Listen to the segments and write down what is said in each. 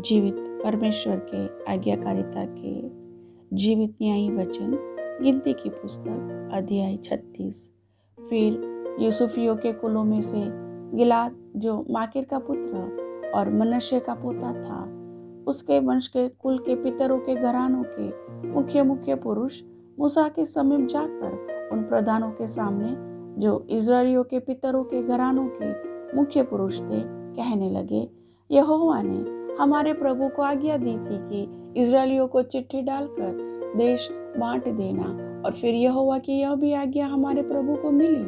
जीवित परमेश्वर के आज्ञाकारिता के जीवित न्यायी वचन, गिनती की पुस्तक अध्याय 36। फिर यूसुफियों के कुलों में से गिलाद जो माकिर का पुत्र और मनश्शे का पोता था, उसके वंश के कुल के पितरों के घरानों के मुख्य मुख्य पुरुष मूसा के समीप जाकर उन प्रधानों के सामने जो इस्राएलियों के पितरों के घरानों के मुख्य पुरुष थे, कहने लगे, यहोवा ने हमारे प्रभु को आज्ञा दी थी कि इस्राएलियों को चिट्ठी डालकर देश बांट देना, और फिर यहोवा की यह भी आज्ञा हमारे प्रभु को मिली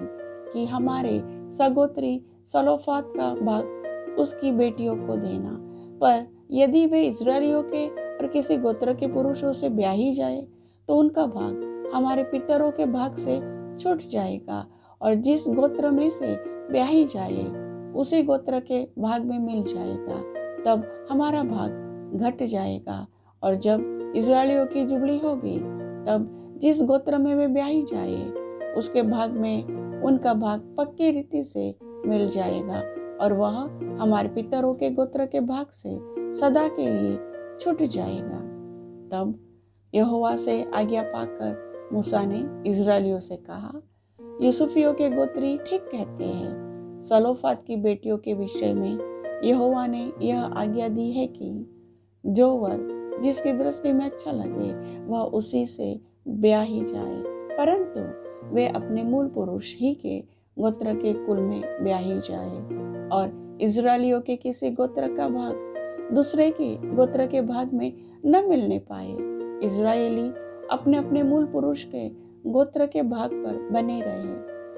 कि हमारे सगोत्री सलोफात का भाग उसकी बेटियों को देना। पर यदि वे इस्राएलियों के और किसी गोत्र के पुरुषों से ब्याही जाए तो उनका भाग हमारे पितरों के भाग से छूट जाएगा, और जिस गोत्र में से ब्याही जाए उसी गोत्र के भाग में मिल जाएगा। तब हमारा भाग घट जाएगा, और जब इस्राएलियों की जुबली होगी तब जिस गोत्र में वे ब्याही जाए उसके भाग में उनका भाग पक्की रीति से मिल जाएगा, और वह हमारे पितरों के गोत्र के भाग से सदा के लिए छूट जाएगा। तब यहोवा से आज्ञा पाकर मूसा ने इस्राएलियों से कहा, यूसुफियों के गोत्री ठीक कहते हैं। सलोफात की बेटियों के विषय में यहोवा ने यह आज्ञा दी है कि जो वर जिसकी दृष्टि में अच्छा लगे वह उसी से ब्याही जाए, परंतु वे अपने मूल पुरुष ही के गोत्र के कुल में ब्याही जाए, और इस्राएलियों के किसी गोत्र का भाग दूसरे के गोत्र के भाग में न मिलने पाए। इस्राएली अपने अपने मूल पुरुष के गोत्र के भाग पर बने रहे,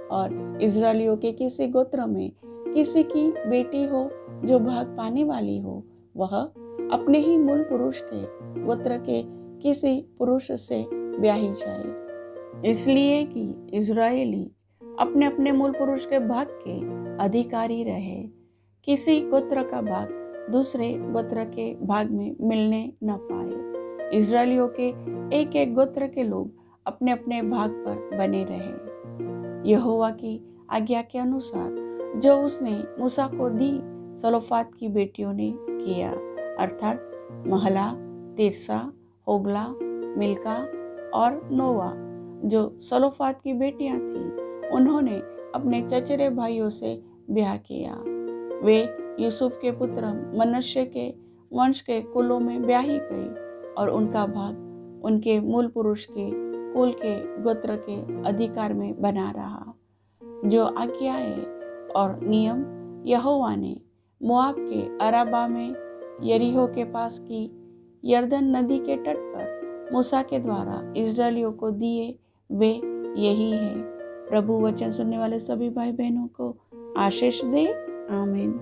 और इस्राएलियों के किसी गोत्र में किसी की बेटी हो जो भाग पाने वाली हो, वह अपने ही मूल पुरुष के गोत्र के किसी पुरुष से ब्याही जाए, इसलिए कि इस्राएली अपने अपने मूल पुरुष के भाग के अधिकारी रहे। किसी गोत्र का भाग दूसरे गोत्र के भाग में मिलने न पाए। इस्राएलियों के एक एक गोत्र के लोग अपने अपने भाग पर बने रहे। यहोवा की आज्ञा के अनुसार जो उसने मूसा को दी, सलोफात की बेटियों ने किया, अर्थात महला, तिर्सा, होगला, मिल्का और नोवा जो सलोफात की बेटियां थीं, उन्होंने अपने चचेरे भाइयों से ब्याह किया। वे यूसुफ के पुत्र मनश्शे के वंश के कुलों में ब्याही गई, और उनका भाग उनके मूल पुरुष के कुल के गोत्र के अधिकार में बना रहा। जो आज्ञाएं और नियम यहोवा ने मोआब के अराबा में यरीहो के पास की यरदन नदी के तट पर मूसा के द्वारा इस्राएलियों को दिए, वे यही है। प्रभु वचन सुनने वाले सभी भाई बहनों को आशीष दे। आमीन।